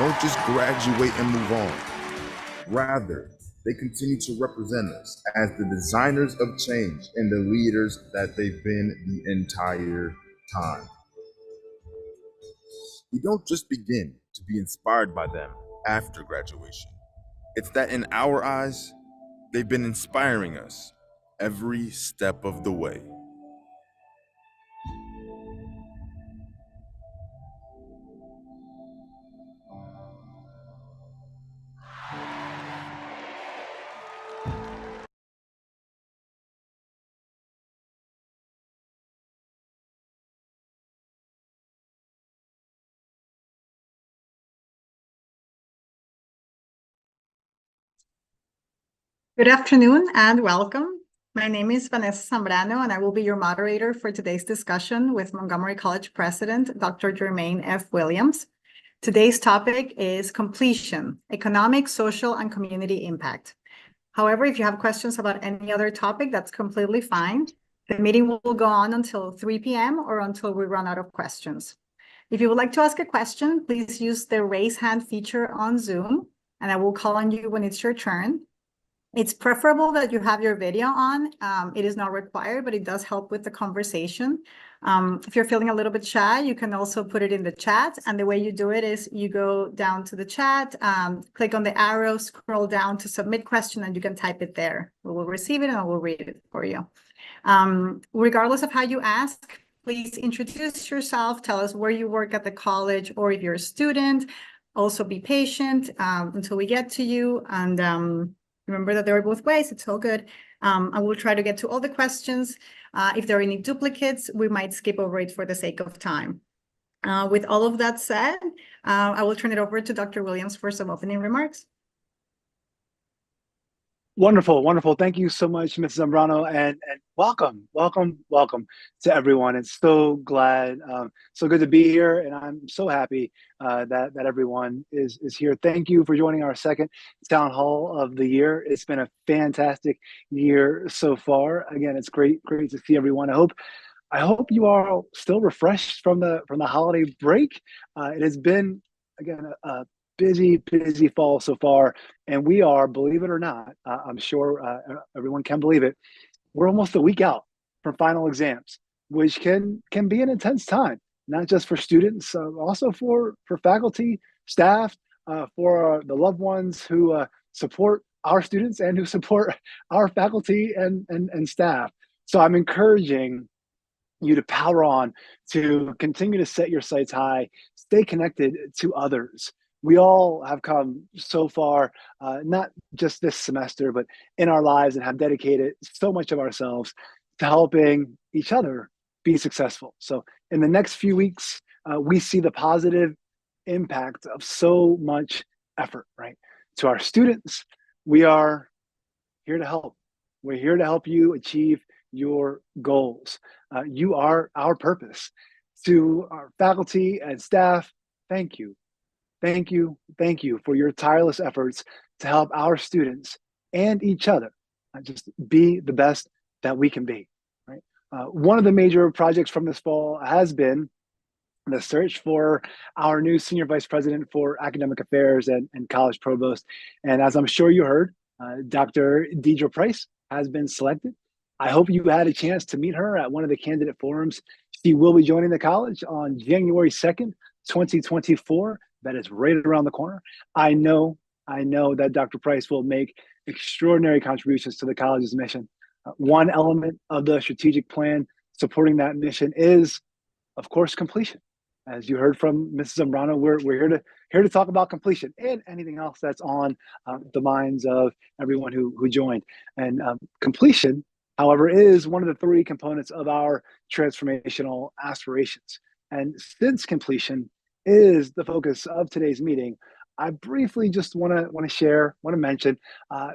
don't just graduate and move on. Rather, they continue to represent us as the designers of change and the leaders that they've been the entire time. We don't just begin to be inspired by them after graduation. It's that in our eyes, they've been inspiring us every step of the way. Good afternoon and welcome. My name is Vanessa Zambrano, and I will be your moderator for today's discussion with Montgomery College President, Dr. Jermaine F. Williams. Today's topic is completion, economic, social, and community impact. However, if you have questions about any other topic, that's completely fine. The meeting will go on until 3 p.m. or until we run out of questions. If you would like to ask a question, please use the raise hand feature on Zoom, and I will call on you when it's your turn. It's preferable that you have your video on. It is not required, but it does help with the conversation. If you're feeling a little bit shy, you can also put it in the chat. And the way you do it is you go down to the chat, click on the arrow, scroll down to submit question, and you can type it there. We will receive it and I will read it for you. Regardless of how you ask, please introduce yourself, tell us where you work at the college, or if you're a student. Also be patient until we get to you. And remember that there are both ways. It's all good. I will try to get to all the questions. If there are any duplicates, we might skip over it for the sake of time. With all of that said, I will turn it over to Dr. Williams for some opening remarks. Wonderful, wonderful. Thank you so much, Mrs. Zambrano, and welcome to everyone. It's so glad, so good to be here, and I'm so happy that everyone is here. Thank you for joining our second town hall of the year. It's been a fantastic year so far. Again, it's great to see everyone. I hope you are all still refreshed from the holiday break. It has been, again, a busy fall so far, and we are, believe it or not, I'm sure everyone can believe it, we're almost a week out from final exams, which can be an intense time, not just for students, also for faculty, staff, for the loved ones who support our students and who support our faculty and staff. So I'm encouraging you to power on, to continue to set your sights high, stay connected to others. We all have come so far, not just this semester, but in our lives, and have dedicated so much of ourselves to helping each other be successful. So in the next few weeks, we see the positive impact of so much effort, right? To our students, we are here to help. We're here to help you achieve your goals. You are our purpose. To our faculty and staff, thank you. Thank you for your tireless efforts to help our students and each other just be the best that we can be, right? One of the major projects from this fall has been the search for our new Senior Vice President for Academic Affairs and College Provost. And as I'm sure you heard, Dr. Deidre Price has been selected. I hope you had a chance to meet her at one of the candidate forums. She will be joining the college on January 2nd, 2024. That is right around the corner. I know that Dr. Price will make extraordinary contributions to the college's mission. One element of the strategic plan supporting that mission is, of course, completion. As you heard from Mrs. Zambrano, we're here to talk about completion and anything else that's on the minds of everyone who joined. And completion, however, is one of the three components of our transformational aspirations. And since completion is the focus of today's meeting, I briefly just want to mention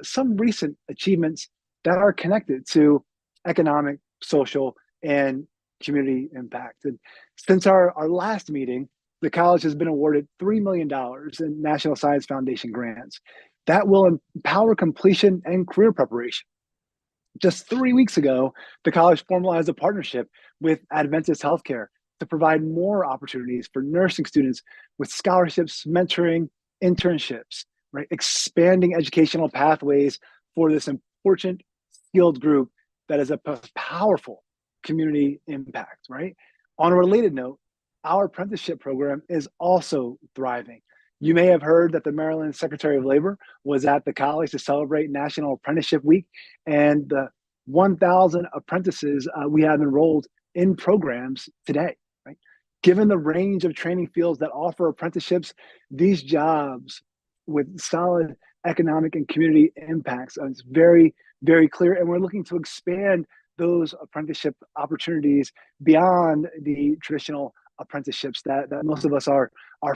some recent achievements that are connected to economic, social, and community impact. And since our last meeting, the college has been awarded $3 million in National Science Foundation grants that will empower completion and career preparation. Just 3 weeks ago, the college formalized a partnership with Adventist Healthcare to provide more opportunities for nursing students with scholarships, mentoring, internships, right? Expanding educational pathways for this important skilled group that is a powerful community impact, right? On a related note, our apprenticeship program is also thriving. You may have heard that the Maryland Secretary of Labor was at the college to celebrate National Apprenticeship Week, and the 1,000 apprentices we have enrolled in programs today, right? Given the range of training fields that offer apprenticeships, these jobs with solid economic and community impacts, it's very, very clear. And we're looking to expand those apprenticeship opportunities beyond the traditional apprenticeships that most of us are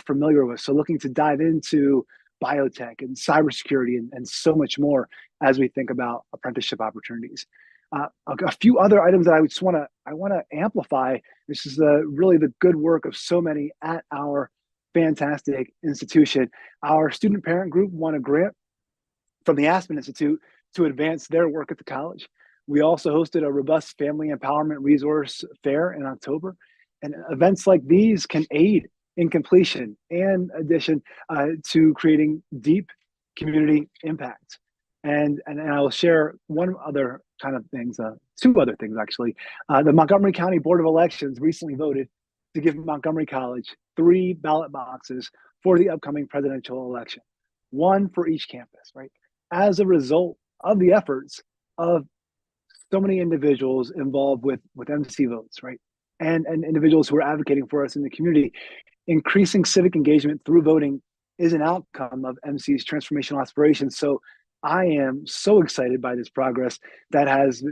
familiar with. So looking to dive into biotech and cybersecurity and so much more as we think about apprenticeship opportunities. A few other items that I want to amplify. This is really the good work of so many at our fantastic institution. Our student parent group won a grant from the Aspen Institute to advance their work at the college. We also hosted a robust family empowerment resource fair in October. And events like these can aid in completion and addition to creating deep community impact. And I will share one other kind of things, two other things actually. The Montgomery County Board of Elections recently voted to give Montgomery College 3 ballot boxes for the upcoming presidential election, one for each campus, right? As a result of the efforts of so many individuals involved with MC votes, right? And individuals who are advocating for us in the community. Increasing civic engagement through voting is an outcome of MC's transformational aspirations. So I am so excited by this progress that has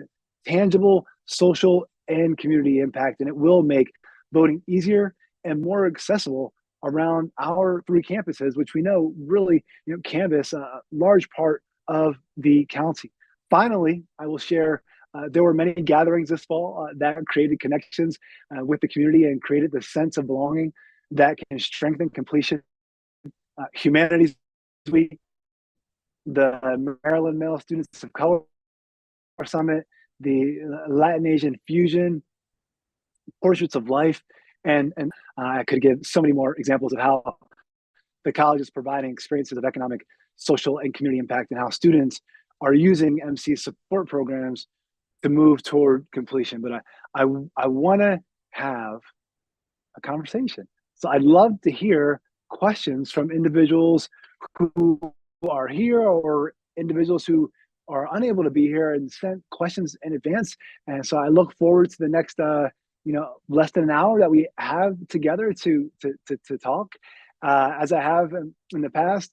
tangible social and community impact, and it will make voting easier and more accessible around our 3 campuses, which we know really canvass a large part of the county. Finally, I will share there were many gatherings this fall that created connections with the community and created the sense of belonging that can strengthen completion. Humanities Week, the Maryland Male Students of Color Summit, the Latin Asian Fusion, Portraits of Life, and I could give so many more examples of how the college is providing experiences of economic, social, and community impact, and how students are using MC support programs to move toward completion. But I want to have a conversation. So I'd love to hear questions from individuals who are here or individuals who are unable to be here and sent questions in advance. And so I look forward to the next less than an hour that we have together to talk. As I have in the past,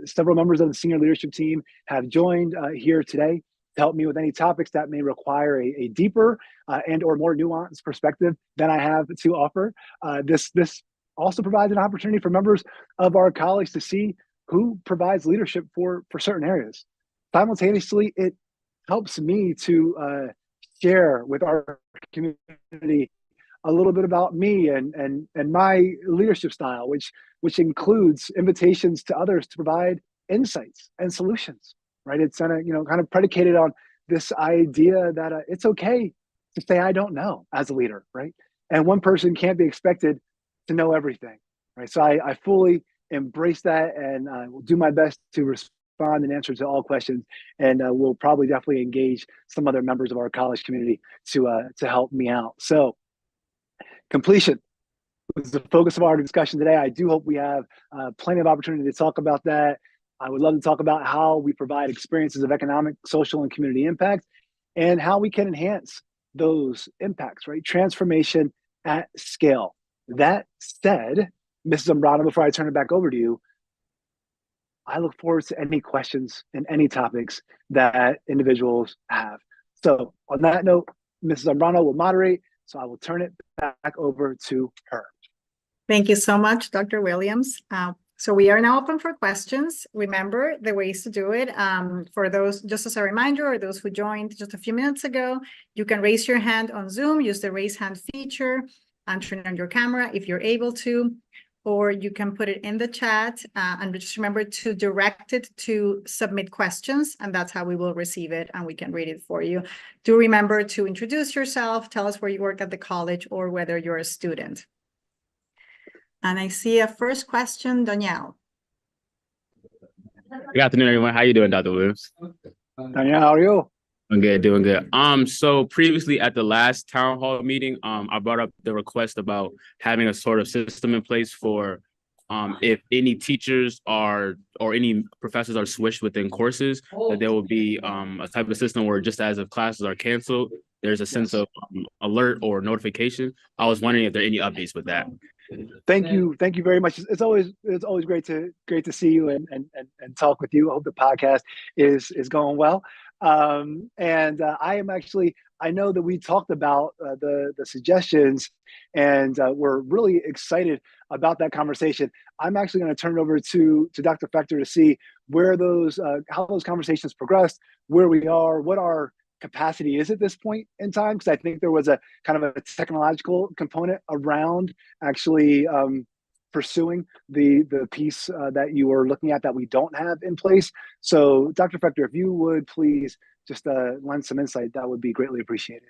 several members of the senior leadership team have joined here today to help me with any topics that may require a deeper and or more nuanced perspective than I have to offer. This also provides an opportunity for members of our college to see who provides leadership for certain areas. Simultaneously, it helps me to share with our community a little bit about me and my leadership style, which includes invitations to others to provide insights and solutions. Right? It's kind of predicated on this idea that it's okay to say I don't know as a leader, right? And one person can't be expected to know everything, right? So I fully embrace that, and I will do my best to respond and answer to all questions. And we'll probably definitely engage some other members of our college community to help me out. So completion was the focus of our discussion today. I do hope we have plenty of opportunity to talk about that. I would love to talk about how we provide experiences of economic, social, and community impact, and how we can enhance those impacts, right? Transformation at scale. That said, Mrs. Zambrano, before I turn it back over to you, I look forward to any questions and any topics that individuals have. So on that note, Mrs. Zambrano will moderate, so I will turn it back over to her. Thank you so much, Dr. Williams. So we are now open for questions. Remember the ways to do it. For those, just as a reminder, or those who joined just a few minutes ago, you can raise your hand on Zoom, use the raise hand feature, and turn on your camera if you're able to. or you can put it in the chat, and just remember to direct it to submit questions, and that's how we will receive it and we can read it for you. Do remember to introduce yourself, tell us where you work at the college or whether you're a student. And I see a first question, Danielle. Good afternoon, everyone. How you doing, Dr. Williams? Danielle, how are you? I'm good, doing good. So previously at the last town hall meeting, I brought up the request about having a sort of system in place for if any teachers are or any professors are switched within courses, that there will be a type of system where just as if classes are canceled, there's a sense of alert or notification. I was wondering if there are any updates with that. Thank you very much. It's always great to see you and talk with you. I hope the podcast is going well. I am actually, I know that we talked about the suggestions, and we're really excited about that conversation. I'm actually going to turn it over to Dr. Fector to see where those how those conversations progressed, where we are, what our capacity is at this point in time, because I think there was a kind of a technological component around actually pursuing the piece that you were looking at that we don't have in place. So Dr. Fector, if you would please just lend some insight, that would be greatly appreciated.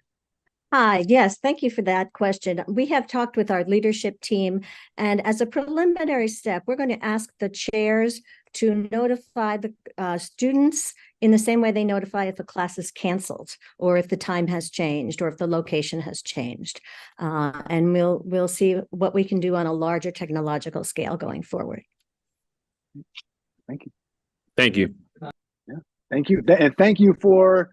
Hi, yes, thank you for that question. We have talked with our leadership team, and as a preliminary step, we're going to ask the chairs to notify the students in the same way they notify if a class is canceled, or if the time has changed, or if the location has changed. And we'll see what we can do on a larger technological scale going forward. Thank you. Thank you. Yeah, thank you, and thank you for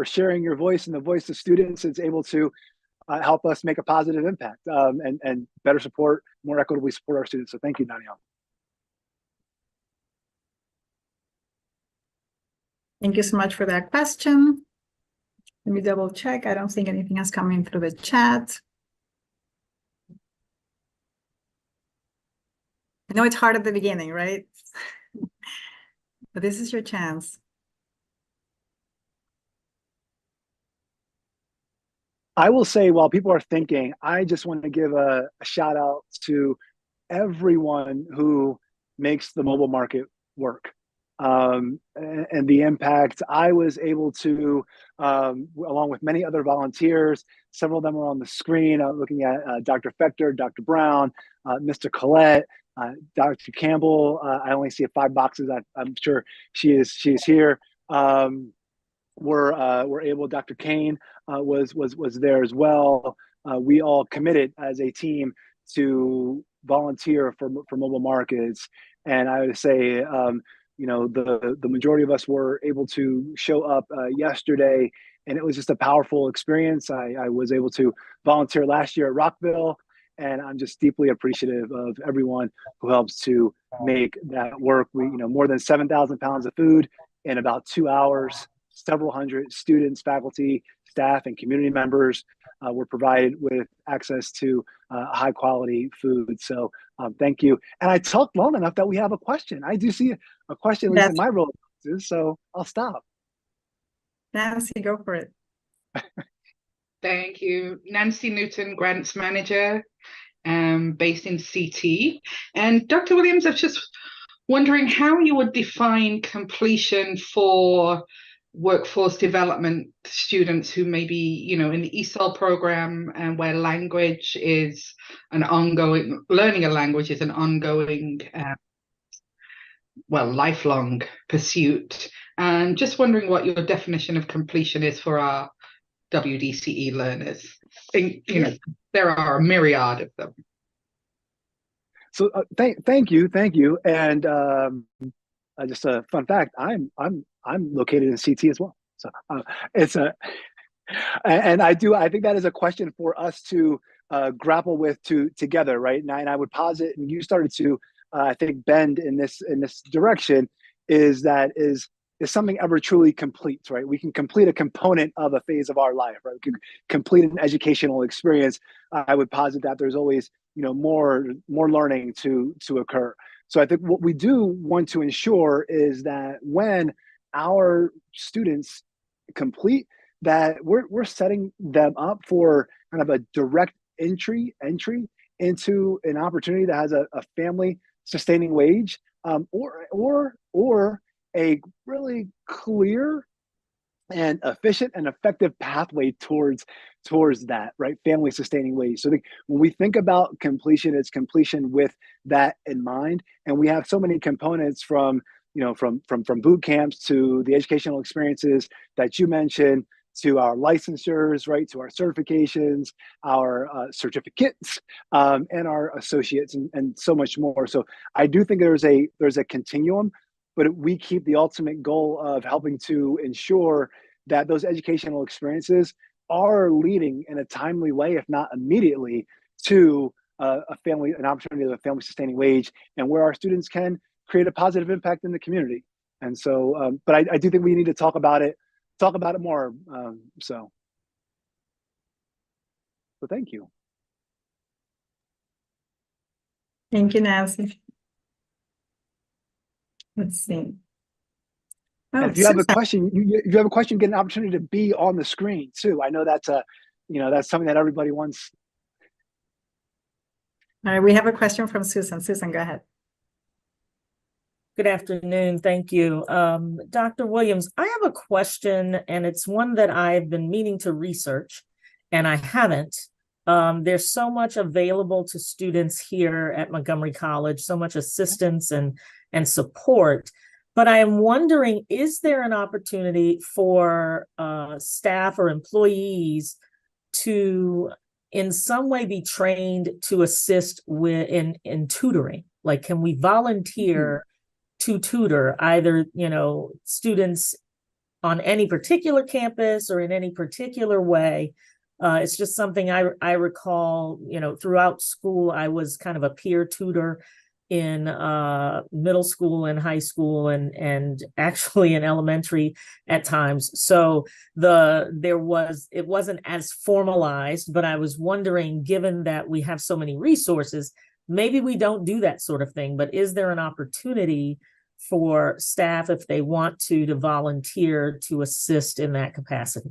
sharing your voice and the voice of students. It's able to help us make a positive impact and better support, more equitably support our students. So thank you, Danielle. Thank you so much for that question. Let me double check. I don't think anything has come in through the chat. I know it's hard at the beginning, right? But this is your chance. I will say, while people are thinking, I just want to give a shout out to everyone who makes the mobile market work. And the impact I was able to, along with many other volunteers, several of them are on the screen. I'm looking at Dr. Fector, Dr. Brown, Mr. Collette, Dr. Campbell. I only see 5 boxes. I'm sure she is here. Were able. Dr. Kane was there as well. We all committed as a team to volunteer for mobile markets, and I would say, you know, the majority of us were able to show up yesterday, and it was just a powerful experience. I was able to volunteer last year at Rockville, and I'm just deeply appreciative of everyone who helps to make that work. We, you know, more than 7,000 pounds of food in about 2 hours. Several hundred students, faculty, staff, and community members were provided with access to high quality food. So thank you. And I talked long enough that we have a question. I do see a question, at least in my role, so I'll stop. Nancy, go for it. Thank you. Nancy Newton, Grants Manager, based in CT. And Dr. Williams, I was just wondering how you would define completion for workforce development students who may be, you know, in the ESOL program, and where language is an ongoing, learning a language is an ongoing, well, lifelong pursuit. And just wondering what your definition of completion is for our WDCE learners. You know, there are a myriad of them. So thank you. And just a fun fact: I'm located in CT as well. So it's a, and I think that is a question for us to grapple with together, right? And I would posit, and you started to I think bend in this direction, is something ever truly complete, right? We can complete a component of a phase of our life, right? We can complete an educational experience. I would posit that there's always, you know, more learning to occur. So I think what we do want to ensure is that when our students complete, that we're setting them up for kind of a direct entry into an opportunity that has a family sustaining wage, or a really clear and efficient and effective pathway towards that, right? Family sustaining wage. So when we think about completion, it's completion with that in mind. And we have so many components from boot camps to the educational experiences that you mentioned, to our licensures, right, to our certifications, our certificates, and our associates, and so much more. So I do think there's a continuum, but we keep the ultimate goal of helping to ensure that those educational experiences are leading in a timely way, if not immediately, to an opportunity of a family sustaining wage, and where our students can create a positive impact in the community. And so, but I do think we need to talk about it more. So thank you. Thank you, Nancy. Let's see. Oh, And if you have a Susan. question, if you have a question, get an opportunity to be on the screen too. I know that's that's something that everybody wants. All right, we have a question from Susan. Susan, go ahead. Good afternoon. Thank you. Dr. Williams, I have a question, and it's one that I've been meaning to research, and I haven't. There's so much available to students here at Montgomery College, so much assistance and support. But I am wondering, is there an opportunity for staff or employees to in some way be trained to assist in tutoring? Like, can we volunteer to tutor either, students on any particular campus or in any particular way? It's just something I recall, throughout school, I was kind of a peer tutor in middle school and high school and actually in elementary at times. So it wasn't as formalized, but I was wondering, given that we have so many resources, maybe we don't do that sort of thing, but is there an opportunity for staff, if they want to volunteer to assist in that capacity?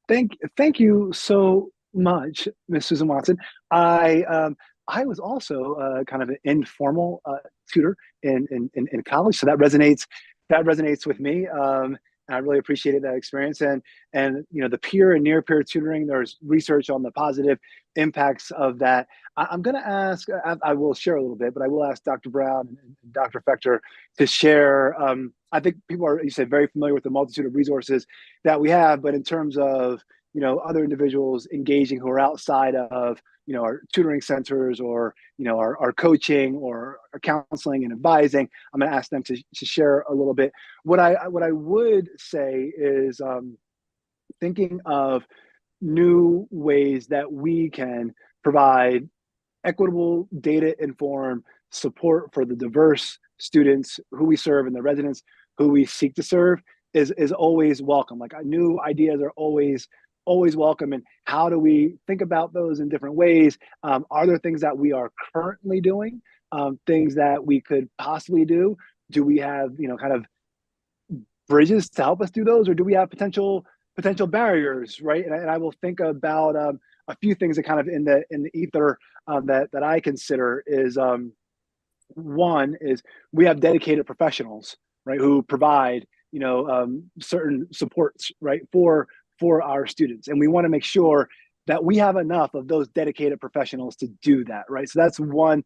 Thank you so much, Ms. Susan Watson. I was also kind of an informal tutor in college, so that resonates with me. And I really appreciated that experience. And the peer and near peer tutoring, there's research on the positive impacts of that. I'm going to ask, I will share a little bit, but I will ask Dr. Brown and Dr. Fechter to share. I think people are, you said, very familiar with the multitude of resources that we have, but in terms of other individuals engaging who are outside of our tutoring centers, or our coaching or our counseling and advising, I'm going to ask them to share a little bit. What I would say is thinking of new ways that we can provide equitable, data-informed support for the diverse students who we serve and the residents who we seek to serve is always welcome. Like, new ideas are always welcome. And how do we think about those in different ways? Are there things that we are currently doing? Things that we could possibly do? Do we have, kind of bridges to help us do those? Or do we have potential barriers, right? And I will think about a few things that kind of in the ether that I consider is, one is we have dedicated professionals, right, who provide, certain supports, right, for our students. And we want to make sure that we have enough of those dedicated professionals to do that, right? So that's one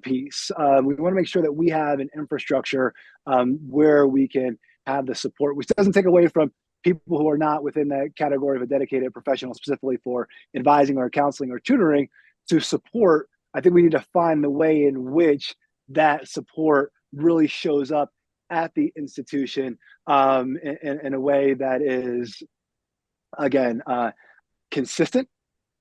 piece. We want to make sure that we have an infrastructure where we can have the support, which doesn't take away from people who are not within that category of a dedicated professional, specifically for advising or counseling or tutoring to support. I think we need to find the way in which that support really shows up at the institution in a way that is, again, consistent,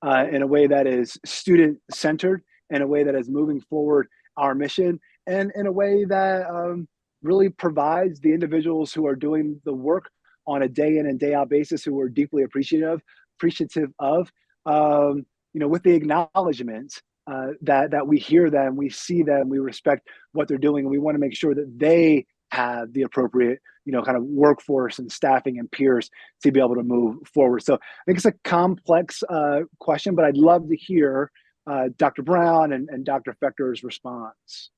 in a way that is student-centered, in a way that is moving forward our mission, and in a way that really provides the individuals who are doing the work on a day in and day out basis, who we're deeply appreciative of, with the acknowledgement that we hear them, we see them, we respect what they're doing, and we want to make sure that they have the appropriate, kind of workforce and staffing and peers to be able to move forward. So I think it's a complex question, but I'd love to hear Dr. Brown and Dr. Fechter's response.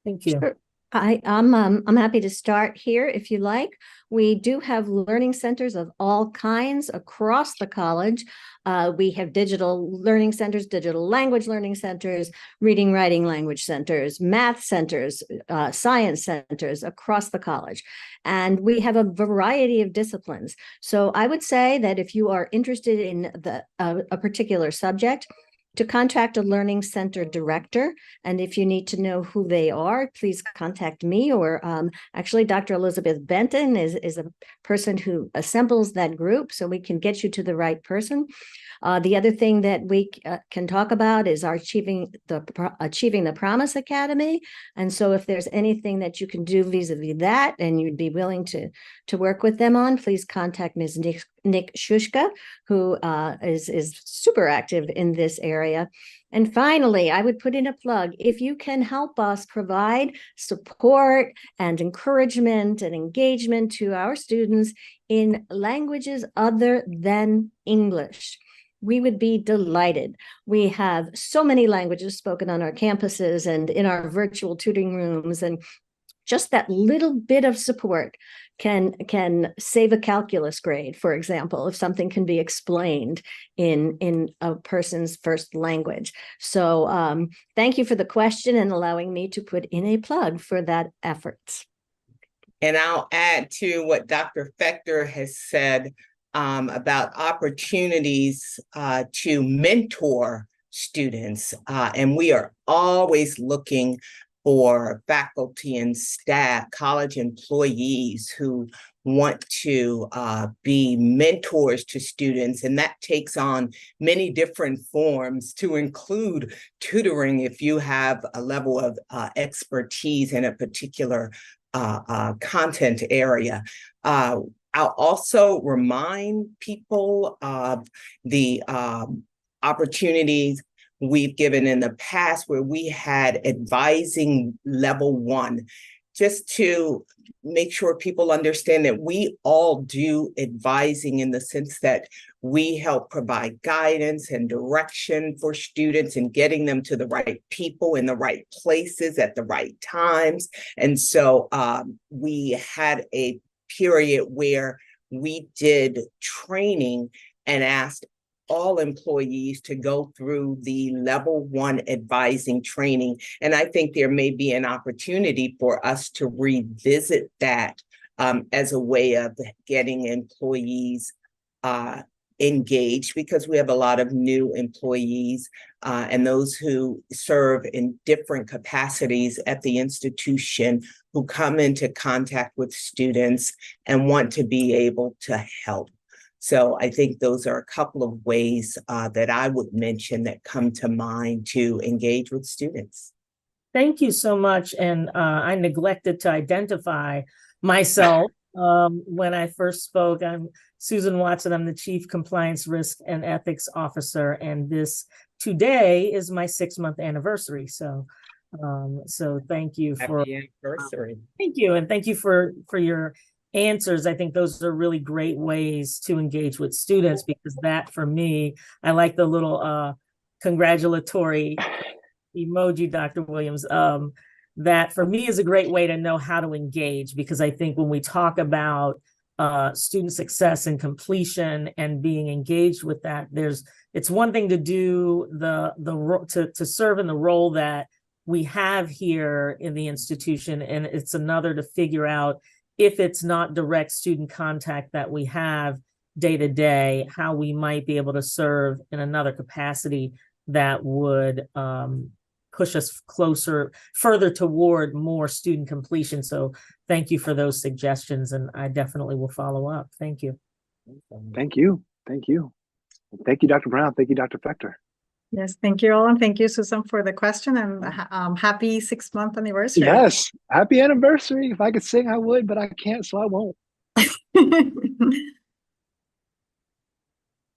Thank you. Sure. I'm happy to start here if you like. We do have learning centers of all kinds across the college. We have digital learning centers, digital language learning centers, reading, writing language centers, math centers, science centers across the college. And we have a variety of disciplines. So I would say that if you are interested in a particular subject, to contact a learning center director. And if you need to know who they are, please contact me, or actually Dr. Elizabeth Benton is a person who assembles that group, so we can get you to the right person. The other thing that we can talk about is our Achieving the Promise Academy. And so if there's anything that you can do vis-a-vis that and you'd be willing to work with them on, please contact Ms. Nick Shushka, who is super active in this area. And finally, I would put in a plug. If you can help us provide support and encouragement and engagement to our students in languages other than English, we would be delighted. We have so many languages spoken on our campuses and in our virtual tutoring rooms, and just that little bit of support can save a calculus grade, for example, if something can be explained in a person's first language. So thank you for the question and allowing me to put in a plug for that effort. And I'll add to what Dr. Fechter has said about opportunities to mentor students. And we are always looking for faculty and staff, college employees who want to be mentors to students. And that takes on many different forms, to include tutoring if you have a level of expertise in a particular content area. I'll also remind people of the opportunities we've given in the past where we had advising level 1, just to make sure people understand that we all do advising in the sense that we help provide guidance and direction for students and getting them to the right people in the right places at the right times. And so we had a period where we did training and asked all employees to go through the level 1 advising training. And I think there may be an opportunity for us to revisit that as a way of getting employees engaged, because we have a lot of new employees and those who serve in different capacities at the institution who come into contact with students and want to be able to help. So I think those are a couple of ways that I would mention that come to mind to engage with students. Thank you so much. And I neglected to identify myself when I first spoke. I'm Susan Watson. I'm the Chief Compliance Risk and Ethics Officer. And today is my 6-month anniversary. So thank you for Happy anniversary. Thank you. And thank you for your answers. I think those are really great ways to engage with students, because that, for me, I like the little congratulatory emoji, Dr. Williams. That for me is a great way to know how to engage, because I think when we talk about student success and completion and being engaged with that, it's one thing to do to serve in the role that we have here in the institution, and it's another to figure out, if it's not direct student contact that we have day to day, how we might be able to serve in another capacity that would push us further toward more student completion. So thank you for those suggestions, and I definitely will follow up. Thank you. Thank you. Thank you. Thank you, Dr. Brown. Thank you, Dr. Fechter. Yes, thank you all. And thank you, Susan, for the question, and happy 6-month anniversary. Yes, happy anniversary. If I could sing, I would, but I can't, so I won't.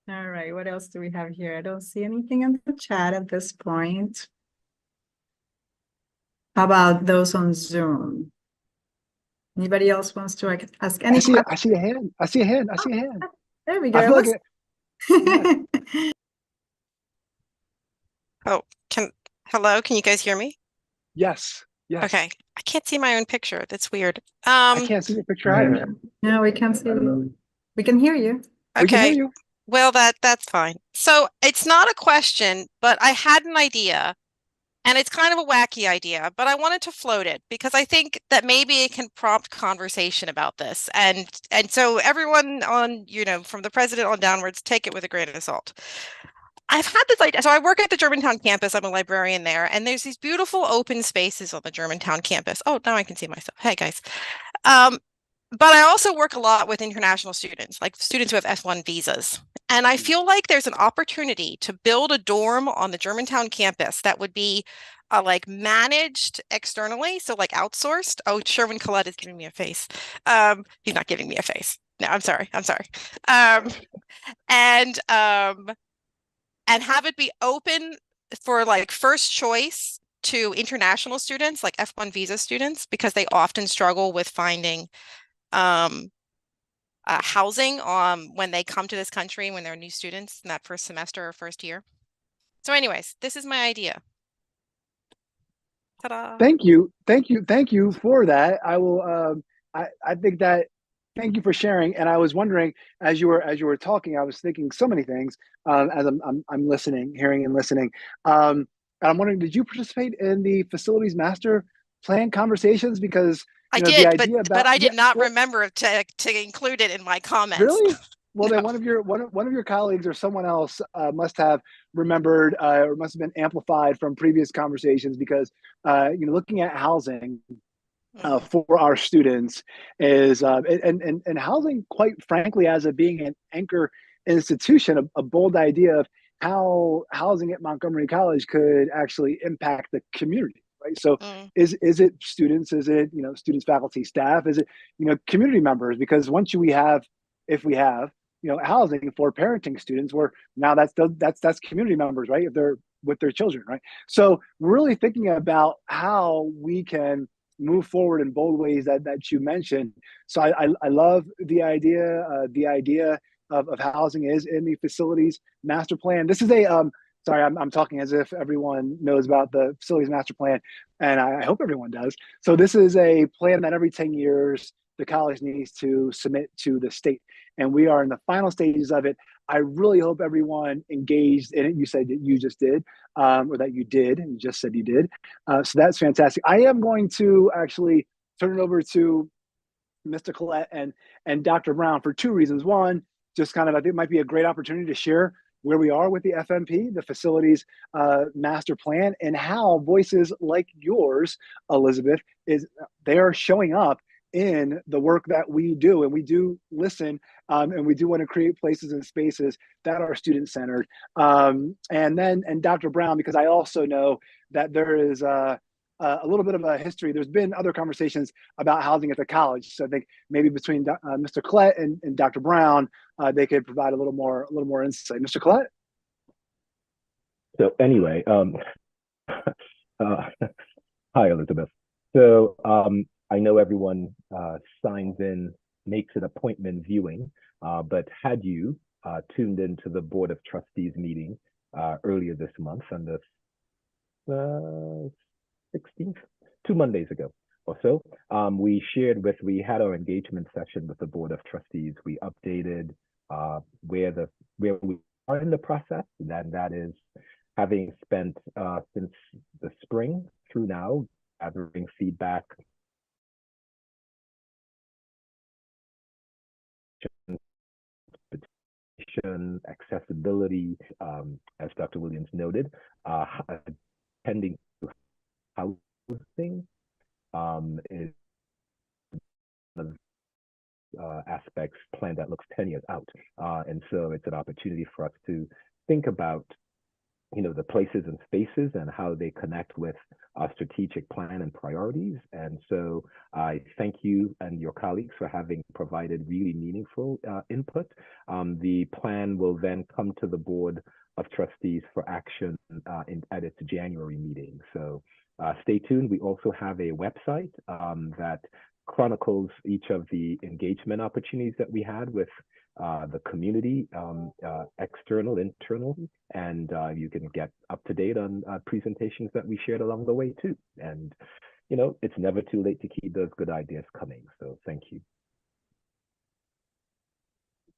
All right, what else do we have here? I don't see anything in the chat at this point. How about those on Zoom? Anybody else wants to ask any questions? I see a hand. I see a hand. There we go. I feel like Oh, hello, can you guys hear me? Yes, yes. Okay, I can't see my own picture. That's weird. I can't see your picture either. No, we can't see you. We can hear you. We can hear Okay, you. well, that's fine. So it's not a question, but I had an idea, and it's kind of a wacky idea, but I wanted to float it because I think that maybe it can prompt conversation about this. And so everyone on, from the president on downwards, take it with a grain of salt. I've had this idea. So I work at the Germantown campus. I'm a librarian there, and there's these beautiful open spaces on the Germantown campus. Oh, now I can see myself. Hey, guys. But I also work a lot with international students, like students who have F1 visas. And I feel like there's an opportunity to build a dorm on the Germantown campus that would be like managed externally, so like outsourced. Oh, Sherwin Collette is giving me a face. He's not giving me a face. No, I'm sorry. And have it be open for like first choice to international students, like F1 visa students, because they often struggle with finding housing when they come to this country when they're new students in that first semester or first year. So anyways, this is my idea. Ta-da. Thank you for that. I will. I think that. Thank you for sharing. And I was wondering, as you were talking, I was thinking so many things as I'm listening, hearing and listening. And I'm wondering, did you participate in the facilities master plan conversations? Because I the did, idea but I did not well, remember to include it in my comments. Really? Well, No. then one of your colleagues or someone else must have remembered or must have been amplified from previous conversations because looking at housing for our students is and housing, quite frankly, as a being an anchor institution, a bold idea of how housing at Montgomery College could actually impact the community, right? So is it students, is it students, faculty, staff, is it community members? Because once if we have housing for parenting students, where now that's community members, right? If they're with their children, right? So really thinking about how we can move forward in bold ways that you mentioned. So I love the idea of housing is in the facilities master plan. This is a sorry, I'm talking as if everyone knows about the facilities master plan, and I hope everyone does. So this is a plan that every 10 years the college needs to submit to the state, and we are in the final stages of it. I really hope everyone engaged in it. You said that you just did, or that you did, and you just said you did. So that's fantastic. I am going to actually turn it over to Mr. Collette and Dr. Brown for two reasons. One, just kind of, I think it might be a great opportunity to share where we are with the FMP, the facilities master plan, and how voices like yours, Elizabeth, they are showing up in the work that we do. And we do listen, and we do want to create places and spaces that are student-centered. And Dr. Brown, because I also know that there is a little bit of a history. There's been other conversations about housing at the college. So I think maybe between Mr. Collette and Dr. Brown, they could provide a little more insight. Mr. Collette? So anyway, hi, Elizabeth. So I know everyone signs in, makes an appointment viewing, but had you tuned into the Board of Trustees meeting earlier this month on the 16th, 2 Mondays ago or so, we had our engagement session with the Board of Trustees. We updated where we are in the process, and that is having spent since the spring through now, gathering feedback, accessibility, as Dr. Williams noted, pending housing is one of aspects plan that looks 10 years out. And so it's an opportunity for us to think about the places and spaces and how they connect with our strategic plan and priorities. And so I thank you and your colleagues for having provided really meaningful input. The plan will then come to the Board of Trustees for action at its January meeting. So stay tuned. We also have a website that chronicles each of the engagement opportunities that we had with the community, external, internal, and you can get up to date on presentations that we shared along the way too. And it's never too late to keep those good ideas coming. So thank you.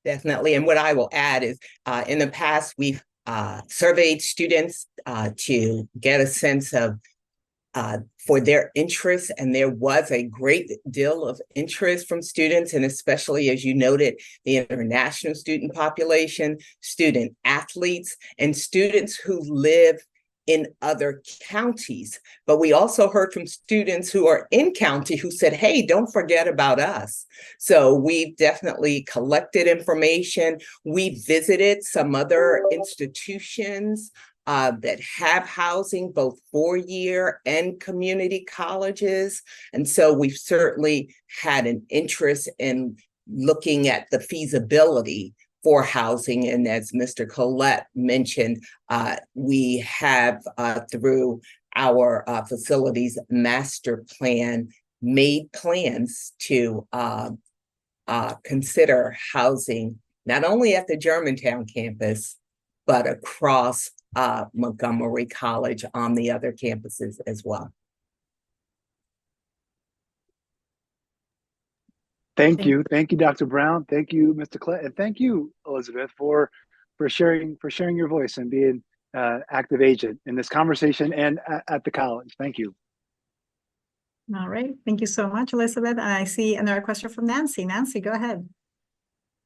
Definitely. And what I will add is in the past, we've surveyed students to get a sense of for their interests, and there was a great deal of interest from students, and especially, as you noted, the international student population, student athletes, and students who live in other counties. But we also heard from students who are in county who said, hey, don't forget about us. So we've definitely collected information. We visited some other institutions that have housing, both four-year and community colleges. And so we've certainly had an interest in looking at the feasibility for housing. And as Mr. Collette mentioned, we have, through our facilities master plan, made plans to consider housing not only at the Germantown campus, but across Montgomery College on the other campuses as well. Thank you, Dr. Brown. Thank you, Mr. Collette, and thank you, Elizabeth, for sharing your voice and being active agent in this conversation and at the college. Thank you. All right, thank you so much, Elizabeth. And I see another question from Nancy. Nancy, go ahead.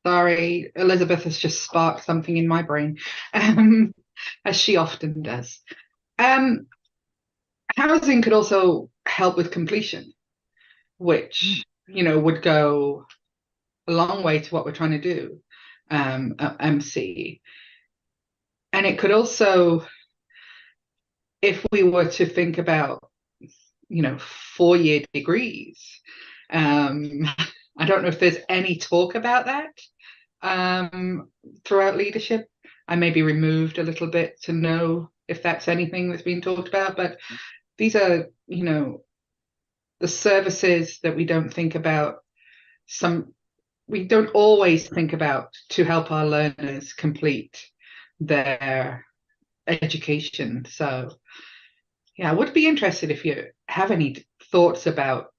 Sorry, Elizabeth has just sparked something in my brain, as she often does. Housing could also help with completion, which would go a long way to what we're trying to do at MC. And it could also, if we were to think about, 4-year degrees, I don't know if there's any talk about that throughout leadership. I may be removed a little bit to know if that's anything that's being talked about, but these are, the services that we don't think about. We don't always think about to help our learners complete their education. So yeah, I would be interested if you have any thoughts about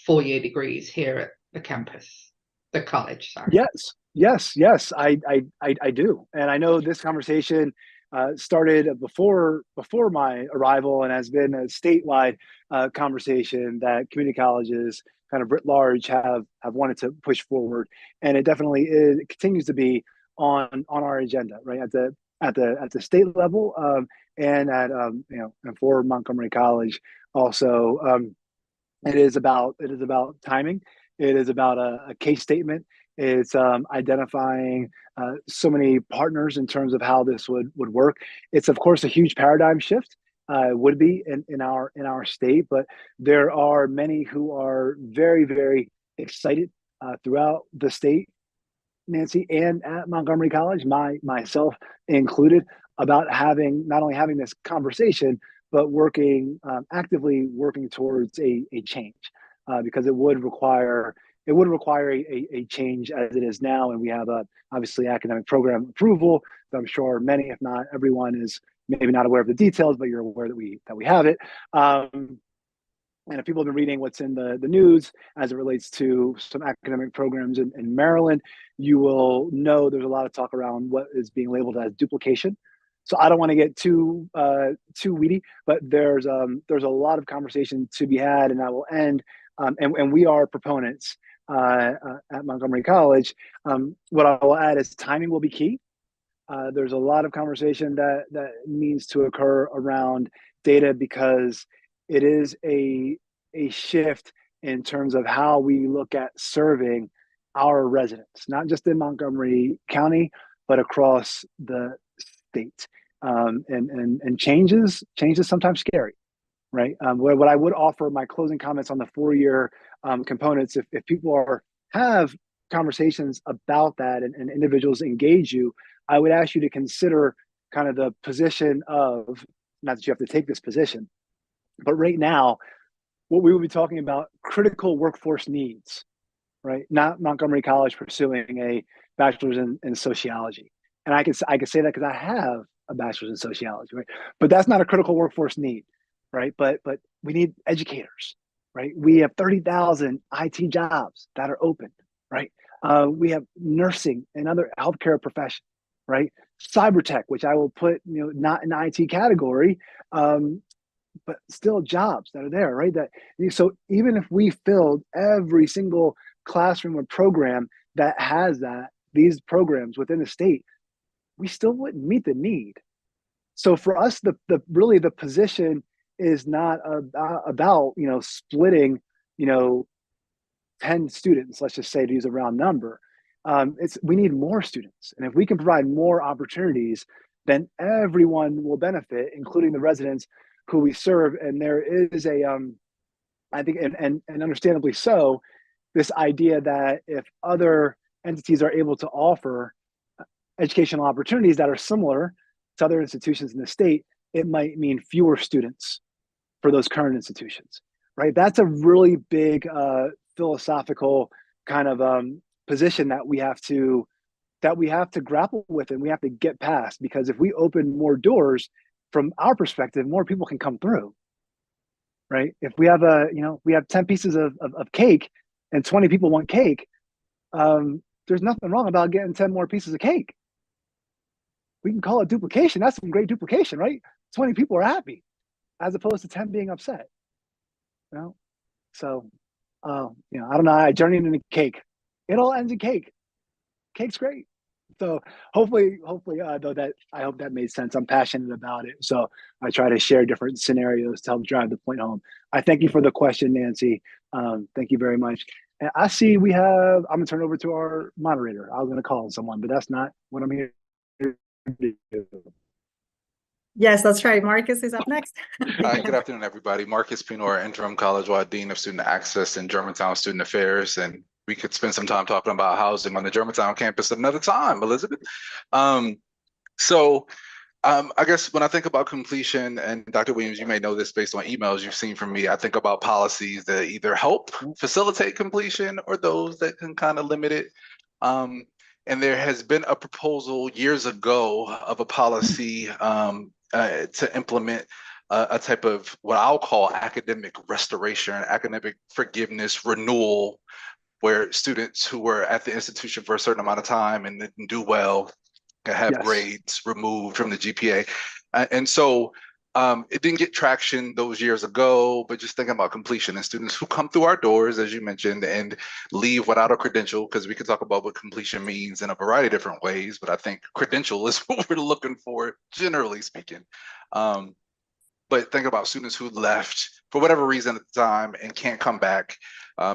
4-year degrees here at the campus, the college, sorry. Yes, I do. And I know this conversation started before my arrival and has been a statewide conversation that community colleges kind of writ large have wanted to push forward. And it definitely is, it continues to be on our agenda, right? At the state level, and at and for Montgomery College also. It is about timing. It is about a case statement. It's identifying so many partners in terms of how this would work. It's of course a huge paradigm shift. It would be in our state, but there are many who are very, very excited throughout the state, Nancy, and at Montgomery College, myself included, about not only having this conversation, but actively working towards a change, because it would require a change as it is now. And we have obviously academic program approval that I'm sure many, if not everyone, is maybe not aware of the details, but you're aware that we have it. And if people have been reading what's in the news as it relates to some academic programs in Maryland, you will know there's a lot of talk around what is being labeled as duplication. So I don't want to get too weedy, but there's a lot of conversation to be had, and I will end. And we are proponents at Montgomery College. What I will add is timing will be key. There's a lot of conversation that needs to occur around data, because it is a shift in terms of how we look at serving our residents, not just in Montgomery County, but across the state. And changes sometimes scary, right? What I would offer my closing comments on the 4-year components, if people have conversations about that and individuals engage you, I would ask you to consider kind of the position of, not that you have to take this position, but right now, what we would be talking about, critical workforce needs, right? Not Montgomery College pursuing bachelor's in sociology. And I can say that because I have a bachelor's in sociology, right? But that's not a critical workforce need, right? But we need educators, right? We have 30,000 IT jobs that are open, right? We have nursing and other healthcare professions, right? Cyber tech, which I will put, not in the IT category, but still jobs that are there, right? So even if we filled every single classroom or program that has these programs within the state, we still wouldn't meet the need. So for us, the position is not about splitting 10 students, let's just say, to use a round number. We need more students, and if we can provide more opportunities, then everyone will benefit, including the residents who we serve. And there is I think, and understandably so, this idea that if other entities are able to offer educational opportunities that are similar to other institutions in the state, it might mean fewer students for those current institutions, right? That's a really big philosophical kind of position that we have to grapple with, and we have to get past, because if we open more doors, from our perspective, more people can come through, right? If we have we have 10 pieces of cake and 20 people want cake, there's nothing wrong about getting 10 more pieces of cake. We can call it duplication. That's some great duplication, right? 20 people are happy, as opposed to 10 being upset. So I don't know. I journeyed into cake. It all ends in cake. Cake's great. So hopefully, though, that I hope that made sense. I'm passionate about it, so I try to share different scenarios to help drive the point home. I thank you for the question, Nancy. Thank you very much. And I see I'm gonna turn it over to our moderator. I was gonna call on someone, but that's not what I'm here to do. Yes, that's right. Marcus is up next. Hi, good afternoon, everybody. Marcus Pinor, Interim College-wide Dean of Student Access and Germantown Student Affairs. And we could spend some time talking about housing on the Germantown campus another time, Elizabeth. I guess when I think about completion, and Dr. Williams, you may know this based on emails you've seen from me, I think about policies that either help facilitate completion or those that can kind of limit it. And there has been a proposal years ago of a policy to implement a type of what I'll call academic restoration, academic forgiveness, renewal, where students who were at the institution for a certain amount of time and didn't do well can have grades removed from the GPA. And so it didn't get traction those years ago, but just thinking about completion and students who come through our doors, as you mentioned, and leave without a credential, because we could talk about what completion means in a variety of different ways, but I think credential is what we're looking for, generally speaking. But think about students who left for whatever reason at the time and can't come back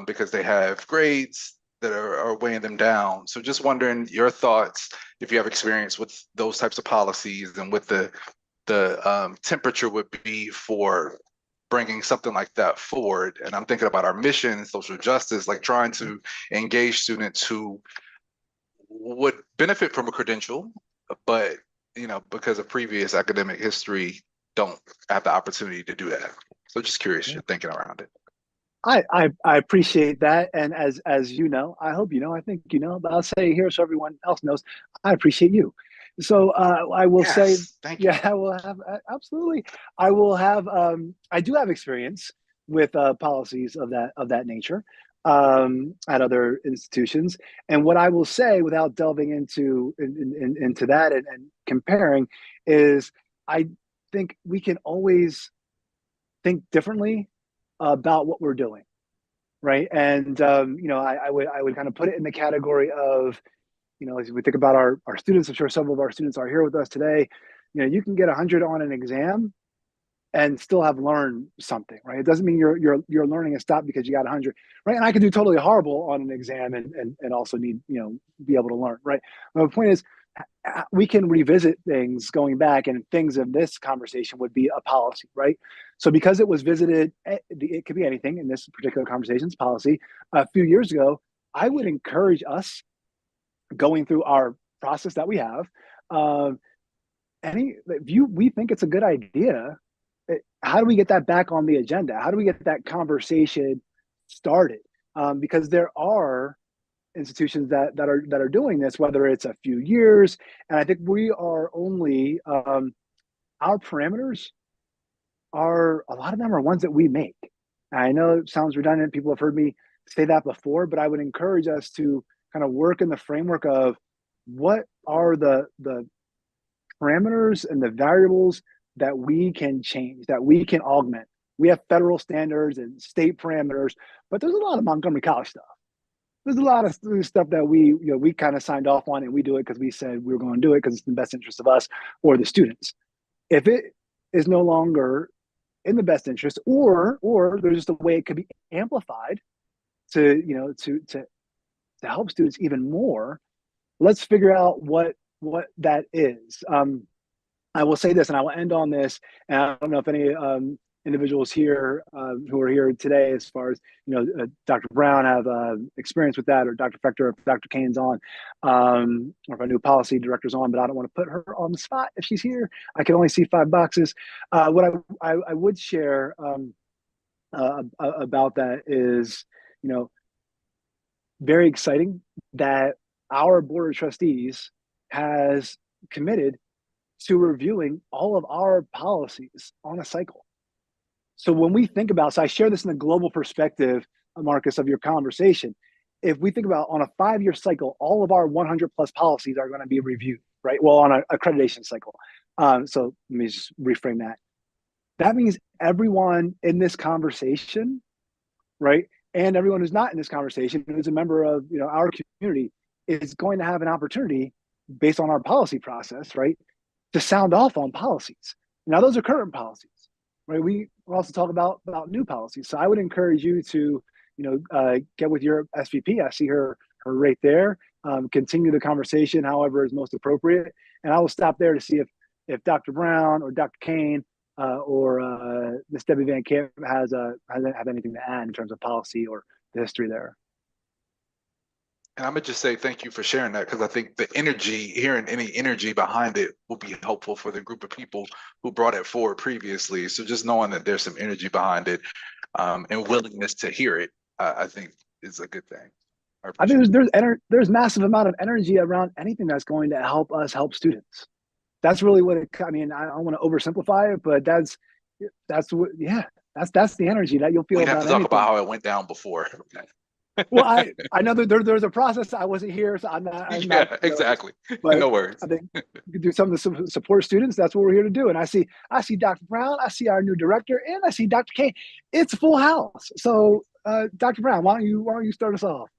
because they have grades that are weighing them down. So just wondering your thoughts, if you have experience with those types of policies and what the temperature would be for bringing something like that forward. And I'm thinking about our mission and social justice, like trying to engage students who would benefit from a credential, but because of previous academic history, don't have the opportunity to do that. So just curious your thinking around it. I appreciate that, and as you know, I hope you know, I think you know, but I'll say here so everyone else knows, I appreciate you. So I will say, thank you. I will have absolutely. I will have. I do have experience with policies of that nature at other institutions, and what I will say, without delving into that and comparing, is I think we can always think differently about what we're doing, right? And I would kind of put it in the category of, as we think about our students, I'm sure some of our students are here with us today. You can get 100 on an exam and still have learned something, right? It doesn't mean your learning has stopped because you got 100, right? And I could do totally horrible on an exam and also need be able to learn, right? But the point is, we can revisit things going back, and things in this conversation would be a policy, right? So because it was visited, it could be anything in this particular conversation's policy a few years ago, I would encourage us going through our process that we have. We think it's a good idea, how do we get that back on the agenda? How do we get that conversation started? Because there are institutions that are doing this, whether it's a few years. And I think we are only our parameters are, a lot of them are ones that we make. And I know it sounds redundant. People have heard me say that before, but I would encourage us to kind of work in the framework of what are the parameters and the variables that we can change, that we can augment. We have federal standards and state parameters, but there's a lot of Montgomery College stuff. There's a lot of stuff that we kind of signed off on, and we do it because we said we were going to do it because it's in the best interest of us or the students. If it is no longer in the best interest, or there's just a way it could be amplified to help students even more, let's figure out what that is. I will say this, and I will end on this, and I don't know if any individuals here who are here today, as far as Dr. Brown, have experience with that, or Dr. Fector, if Dr. Kane's on, or if our new policy director's on, but I don't want to put her on the spot if she's here. I can only see 5 boxes. What I would share about that is, very exciting that our board of trustees has committed to reviewing all of our policies on a cycle. So when we think about, so I share this in the global perspective, Marcus, of your conversation. If we think about on a 5-year cycle, all of our 100 plus policies are going to be reviewed, right? Well, on an accreditation cycle. So let me just reframe that. That means everyone in this conversation, right? And everyone who's not in this conversation, who's a member of our community, is going to have an opportunity based on our policy process, right, to sound off on policies. Now, those are current policies, right? We also talk about new policies. So I would encourage you to, get with your SVP. I see her right there. Continue the conversation, however is most appropriate. And I will stop there to see if Dr. Brown or Dr. Kane or Ms. Debbie Van Camp have anything to add in terms of policy or the history there. And I'm gonna just say thank you for sharing that, because I think the energy, hearing any energy behind it, will be helpful for the group of people who brought it forward previously. So just knowing that there's some energy behind it and willingness to hear it, I think is a good thing. I think there's massive amount of energy around anything that's going to help us help students. That's really what it. I mean, I don't want to oversimplify it, but that's what. Yeah, that's the energy that you'll feel. We have to talk about how it went down before. Well, I know that there's a process. I wasn't here, so I'm not. Exactly. But no worries. I think we can do something to support students. That's what we're here to do. And I see Dr. Brown, I see our new director, and I see Dr. Kane. It's a full house. So, Dr. Brown, why don't you start us off?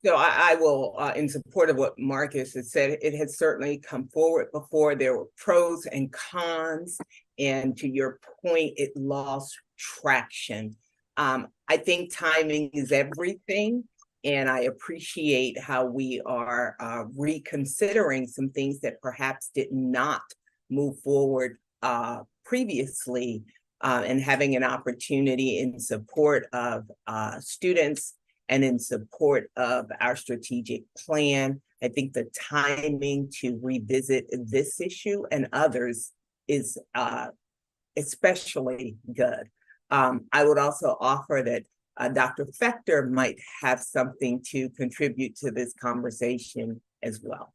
So I will, in support of what Marcus has said, it has certainly come forward before. There were pros and cons, and to your point, it lost traction. I think timing is everything, and I appreciate how we are reconsidering some things that perhaps did not move forward previously, and having an opportunity in support of students and in support of our strategic plan. I think the timing to revisit this issue and others is especially good. I would also offer that Dr. Fector might have something to contribute to this conversation as well.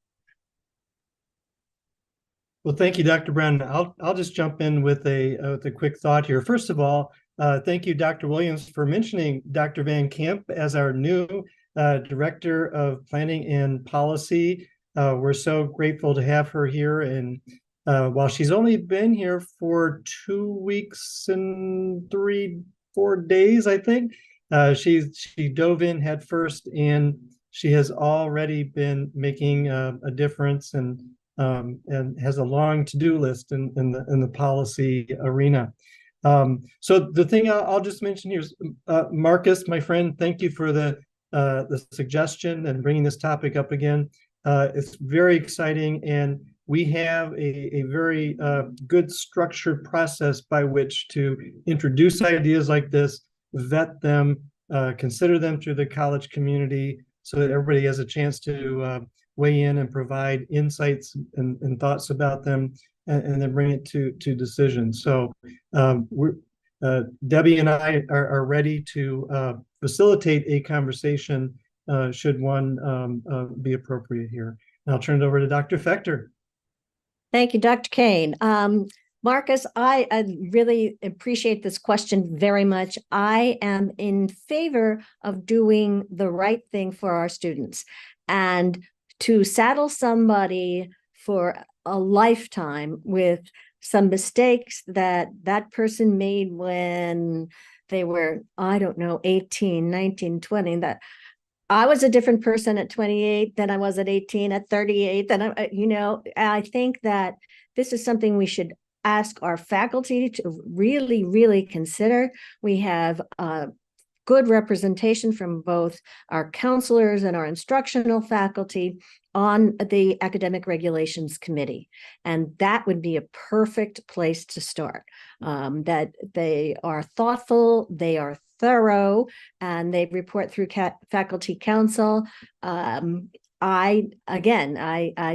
Well, thank you, Dr. Brown. I'll just jump in with a quick thought here. First of all, thank you, Dr. Williams, for mentioning Dr. Van Camp as our new Director of Planning and Policy. We're so grateful to have her here. And while she's only been here for 2 weeks and 3-4 days, I think, she dove in head first, and she has already been making a difference and has a long to-do list in the policy arena. So the thing I'll just mention here is, Marcus, my friend, thank you for the suggestion and bringing this topic up again. It's very exciting, and we have a very good structured process by which to introduce ideas like this, vet them, consider them through the college community, so that everybody has a chance to weigh in and provide insights and thoughts about them, and then bring it to decisions. So Debbie and I are ready to facilitate a conversation should one be appropriate here. And I'll turn it over to Dr. Fechter. Thank you, Dr. Kane. Marcus, I really appreciate this question very much. I am in favor of doing the right thing for our students, and to saddle somebody for a lifetime with some mistakes that that person made when they were, I don't know, 18, 19, 20, that I was a different person at 28 than I was at 18, at 38. Then I think that this is something we should ask our faculty to really, really consider. We have good representation from both our counselors and our instructional faculty on the Academic Regulations Committee. And that would be a perfect place to start. That they are thoughtful, they are thorough, and they report through faculty council. I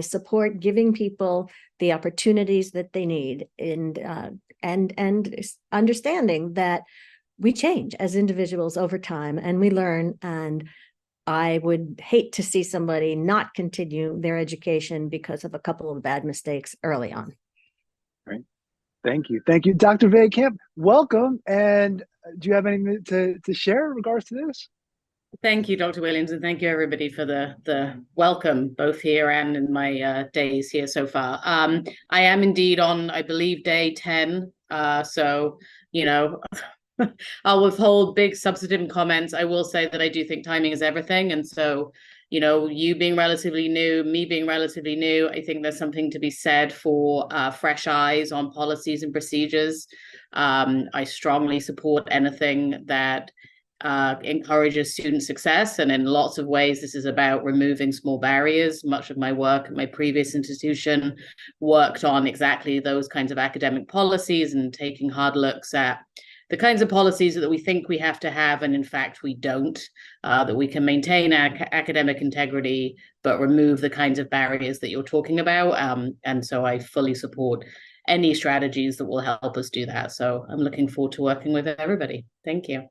support giving people the opportunities that they need, and understanding that we change as individuals over time and we learn. And I would hate to see somebody not continue their education because of a couple of bad mistakes early on. Right. Thank you. Thank you. Dr. Van Camp, welcome. And do you have anything to share in regards to this? Thank you, Dr. Williams, and thank you everybody for the welcome, both here and in my days here so far. I am indeed on, I believe, day 10. So, I'll withhold big substantive comments. I will say that I do think timing is everything. And so, you being relatively new, me being relatively new, I think there's something to be said for fresh eyes on policies and procedures. I strongly support anything that encourages student success. And in lots of ways, this is about removing small barriers. Much of my work at my previous institution worked on exactly those kinds of academic policies and taking hard looks at the kinds of policies that we think we have to have, and in fact we don't, that we can maintain our academic integrity, but remove the kinds of barriers that you're talking about. And so I fully support any strategies that will help us do that. So I'm looking forward to working with everybody. Thank you.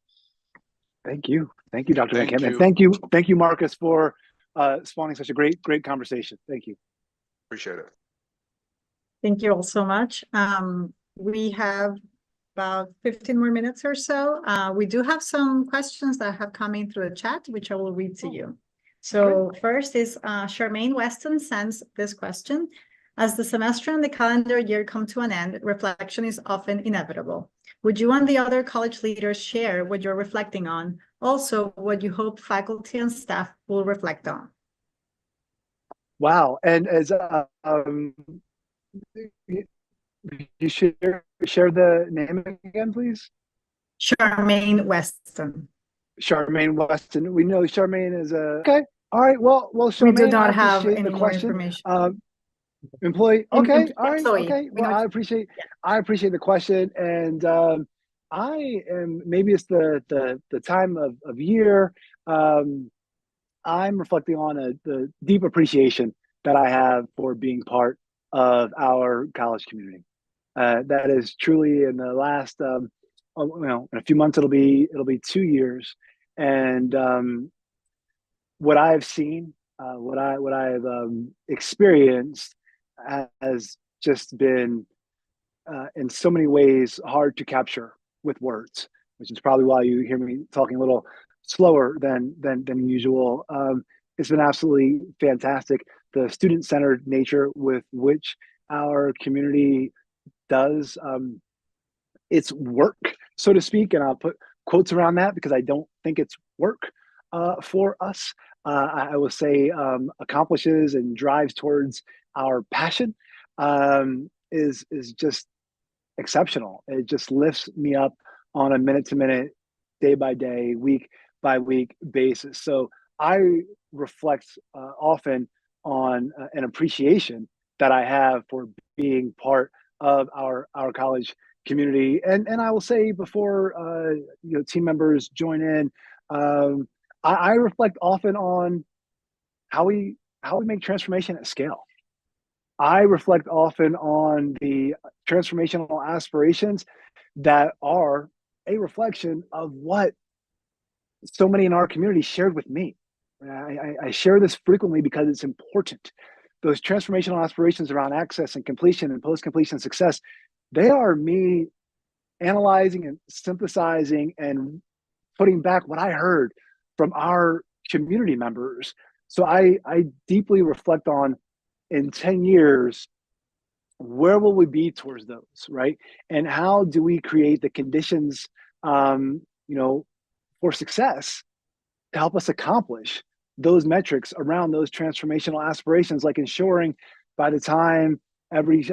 Thank you. Thank you, Dr. Van Camp. And thank you, Marcus, for spawning such a great conversation. Thank you. Appreciate it. Thank you all so much. We have about 15 more minutes or so. We do have some questions that have come in through the chat, which I will read to you. So first is Charmaine Weston sends this question. As the semester and the calendar year come to an end, reflection is often inevitable. Would you and the other college leaders share what you're reflecting on? Also, what you hope faculty and staff will reflect on? Wow. And as you share the name again, please? Charmaine Weston. Charmaine Weston. We know Charmaine is a... Okay. All right. Well, Charmaine, we do not have any more information. Employee. Okay. All right. Employee. Okay. Well, I appreciate the question. And I am, maybe it's the time of year. I'm reflecting on the deep appreciation that I have for being part of our college community. That is truly in the last, in a few months, it'll be 2 years. And what I've seen, what I've experienced has just been in so many ways hard to capture with words, which is probably why you hear me talking a little slower than usual. It's been absolutely fantastic. The student-centered nature with which our community does its work, so to speak, and I'll put quotes around that because I don't think it's work for us. I will say accomplishes and drives towards our passion is just exceptional. It just lifts me up on a minute-to-minute, day-by-day, week-by-week basis. So I reflect often on an appreciation that I have for being part of our college community. And I will say before team members join in, I reflect often on how we make transformation at scale. I reflect often on the transformational aspirations that are a reflection of what so many in our community shared with me I share this frequently because it's important. Those transformational aspirations around access and completion and post-completion success, they are me analyzing and synthesizing and putting back what I heard from our community members. So I deeply reflect on, in 10 years, where will we be towards those, right? And how do we create the conditions, for success to help us accomplish those metrics around those transformational aspirations, like ensuring by the time every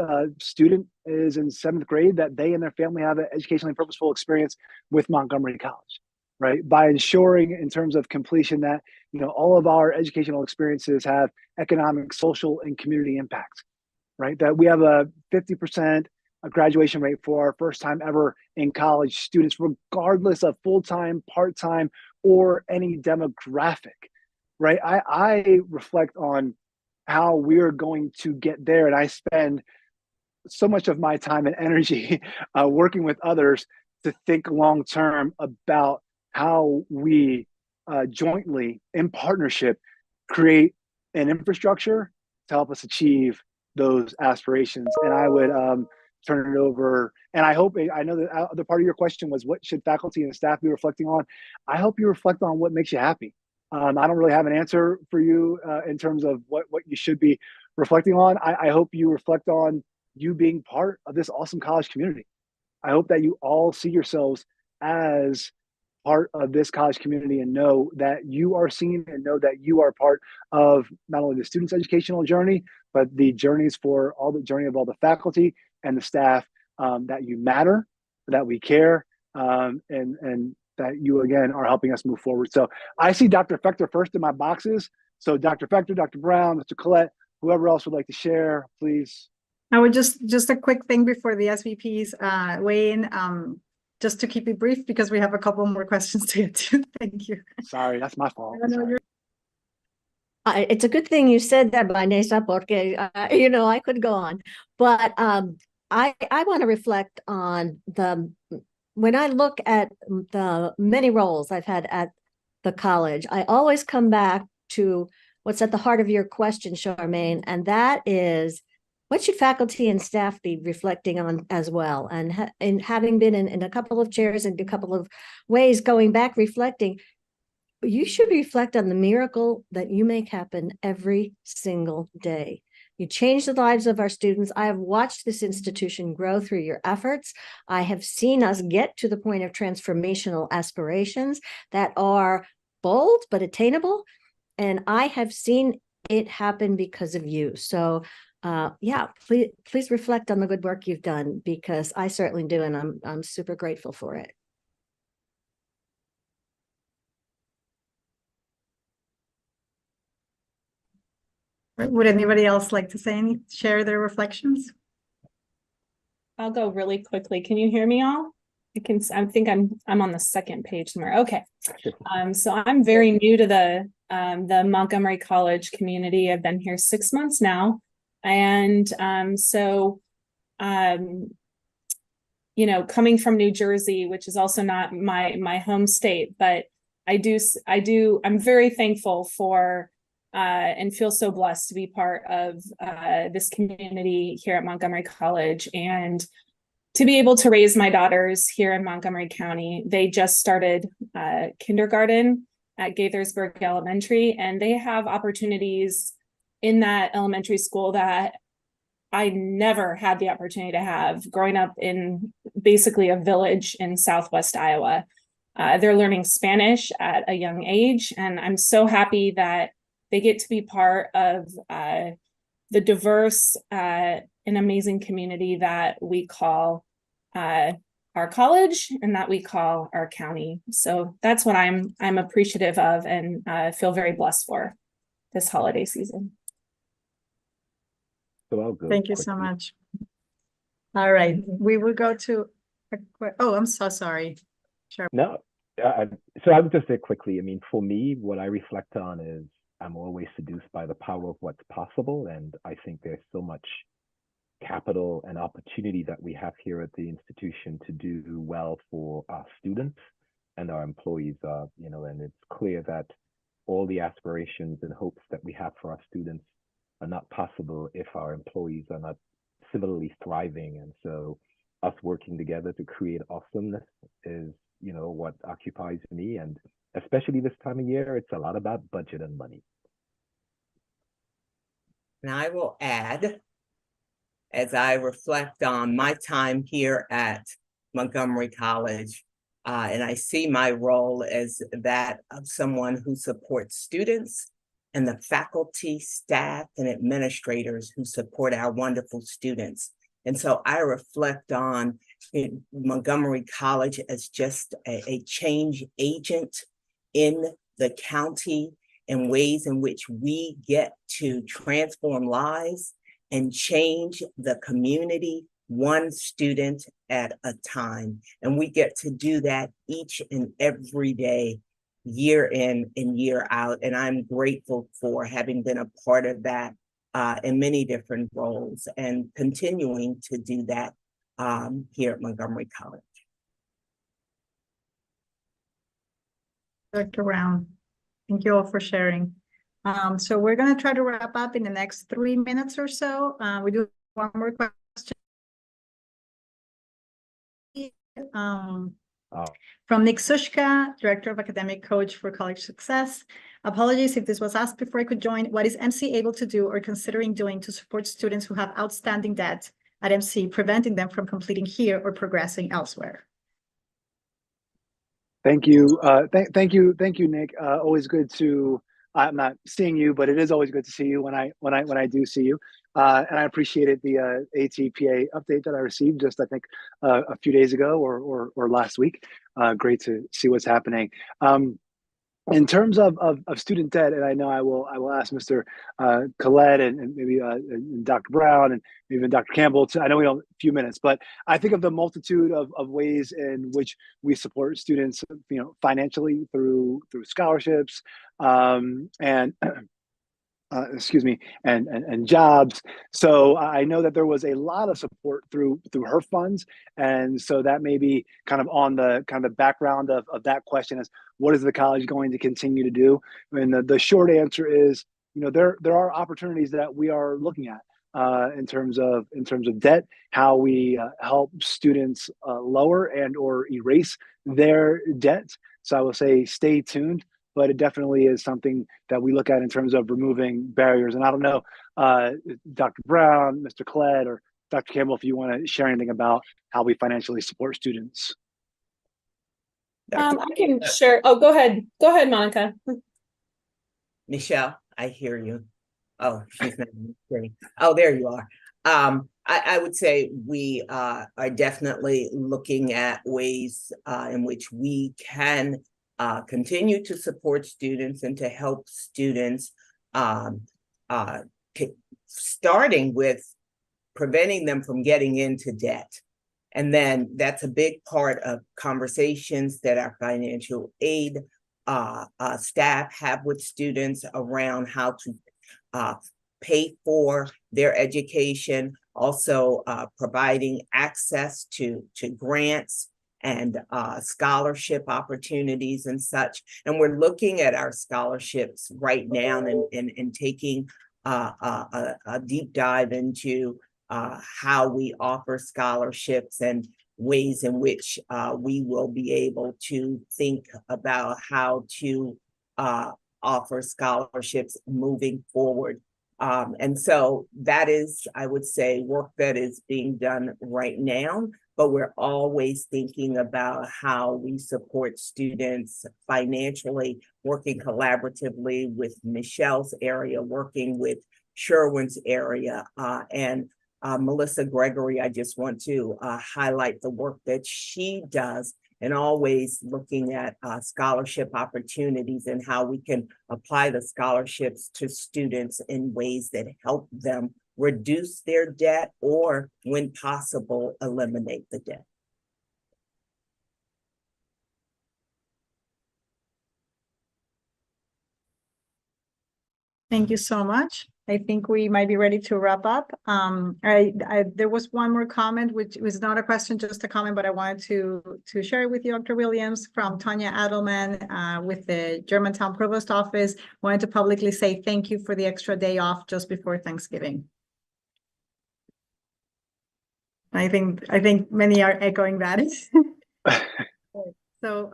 student is in 7th grade that they and their family have an educationally purposeful experience with Montgomery College, right? By ensuring in terms of completion that, all of our educational experiences have economic, social, and community impact, right? That we have a 50% graduation rate for our first time ever in college students, regardless of full-time, part-time, or any demographic, right? I reflect on how we're going to get there. And I spend so much of my time and energy working with others to think long-term about how we jointly, in partnership, create an infrastructure to help us achieve those aspirations. And I would turn it over. And I know the other part of your question was, what should faculty and staff be reflecting on? I hope you reflect on what makes you happy. I don't really have an answer for you in terms of what you should be reflecting on. I hope you reflect on you being part of this awesome college community. I hope that you all see yourselves as part of this college community and know that you are seen and know that you are part of not only the student's educational journey, but the journeys for all the journey of all the faculty and the staff, that you matter, that we care, and that you, again, are helping us move forward. So I see Dr. Fector first in my boxes. So Dr. Fector, Dr. Brown, Mr. Collette, whoever else would like to share, please. I would just a quick thing before the SVPs weigh in, just to keep it brief because we have a couple more questions to get to. Thank you. Sorry, that's my fault. It's a good thing you said that, Vanessa, porque I could go on, but I want to reflect on when I look at the many roles I've had at the college, I always come back to what's at the heart of your question, Charmaine, and that is, what should faculty and staff be reflecting on as well? And having been in a couple of chairs and a couple of ways going back, reflecting, you should reflect on the miracle that you make happen every single day. You change the lives of our students. I have watched this institution grow through your efforts. I have seen us get to the point of transformational aspirations that are bold but attainable. And I have seen it happen because of you. So please reflect on the good work you've done, because I certainly do, and I'm super grateful for it. Would anybody else like to share their reflections? I'll go really quickly. Can you hear me all? I think I'm on the second page somewhere. Okay. So I'm very new to the Montgomery College community. I've been here 6 months now. And coming from New Jersey, which is also not my home state, but I'm very thankful for and feel so blessed to be part of this community here at Montgomery College, and to be able to raise my daughters here in Montgomery County. They just started kindergarten at Gaithersburg Elementary, and they have opportunities in that elementary school that I never had the opportunity to have growing up in basically a village in Southwest Iowa. They're learning Spanish at a young age, and I'm so happy that they get to be part of the diverse and amazing community that we call our college and that we call our county. So that's what I'm appreciative of and feel very blessed for this holiday season. So I'll go. Thank you so much. All right, we will go to. I'm so sorry. Sure. No, so I would just say quickly. I mean, for me, what I reflect on is I'm always seduced by the power of what's possible, and I think there's so much capital and opportunity that we have here at the institution to do well for our students and our employees. And it's clear that all the aspirations and hopes that we have for our students are not possible if our employees are not similarly thriving. And so us working together to create awesomeness is, what occupies me. And especially this time of year, it's a lot about budget and money. And I will add, as I reflect on my time here at Montgomery College, and I see my role as that of someone who supports students and the faculty, staff, and administrators who support our wonderful students. And so I reflect on Montgomery College as just a change agent in the county and ways in which we get to transform lives and change the community one student at a time. And we get to do that each and every day, year in and year out. And I'm grateful for having been a part of that in many different roles and continuing to do that here at Montgomery College. Dr. Brown, thank you all for sharing. So we're going to try to wrap up in the next 3 minutes or so. We do one more question. From Nick Sushka, Director of Academic Coach for College Success. Apologies if this was asked before I could join. What is MC able to do or considering doing to support students who have outstanding debt at MC, preventing them from completing here or progressing elsewhere? Thank you. Thank you, Nick. Always good to. I'm not seeing you, but it is always good to see you when I do see you. And I appreciated the ATPA update that I received just I think a few days ago or last week. Great to see what's happening. In terms of student debt, and I know I will ask Mr. Collette and maybe and Dr. Brown and even Dr. Campbell. I know we don't have a few minutes, but I think of the multitude of ways in which we support students, financially through scholarships and jobs. So I know that there was a lot of support through her funds, and so that may be kind of on the background of that question is what is the college going to continue to do? And the short answer is, there are opportunities that we are looking at in terms of debt, how we help students lower and or erase their debt. So I will say stay tuned. But it definitely is something that we look at in terms of removing barriers. And I don't know, Dr. Brown, Mr. Collette, or Dr. Campbell, if you want to share anything about how we financially support students. I can share. Oh, go ahead. Go ahead, Monica. Michelle, I hear you. Oh, she's not hearing. Oh, there you are. I would say we are definitely looking at ways in which we can continue to support students and to help students, starting with preventing them from getting into debt. And then that's a big part of conversations that our financial aid staff have with students around how to pay for their education, also providing access to grants and scholarship opportunities and such. And we're looking at our scholarships right now and taking a deep dive into how we offer scholarships and ways in which we will be able to think about how to offer scholarships moving forward. And so that is, I would say, work that is being done right now. But we're always thinking about how we support students financially, working collaboratively with Michelle's area, working with Sherwin's area, and Melissa Gregory. I just want to highlight the work that she does and always looking at scholarship opportunities and how we can apply the scholarships to students in ways that help them reduce their debt or, when possible, eliminate the debt. Thank you so much. I think we might be ready to wrap up. There was one more comment, which was not a question, just a comment, but I wanted to share it with you, Dr. Williams, from Tanya Adelman with the Germantown Provost Office. Wanted to publicly say thank you for the extra day off just before Thanksgiving. I think many are echoing that. So,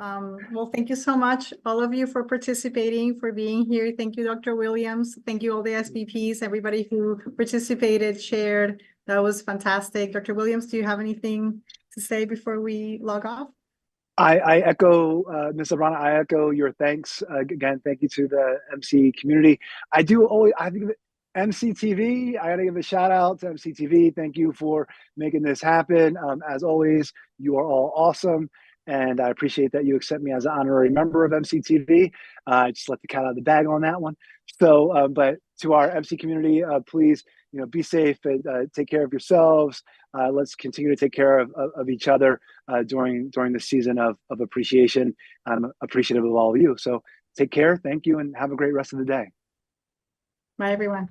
well, thank you so much, all of you, for participating, for being here. Thank you, Dr. Williams. Thank you, all the SVPs, everybody who participated, shared. That was fantastic. Dr. Williams, do you have anything to say before we log off? I echo, Ms. Zambrano, I echo your thanks. Again, thank you to the MC community. I think MCTV, I gotta give a shout out to MCTV. Thank you for making this happen. As always, you are all awesome. And I appreciate that you accept me as an honorary member of MCTV. I just let the cat out of the bag on that one. So, but to our MC community, please, be safe and take care of yourselves. Let's continue to take care of each other during the season of appreciation. I'm appreciative of all of you. So take care, thank you, and have a great rest of the day. Bye, everyone.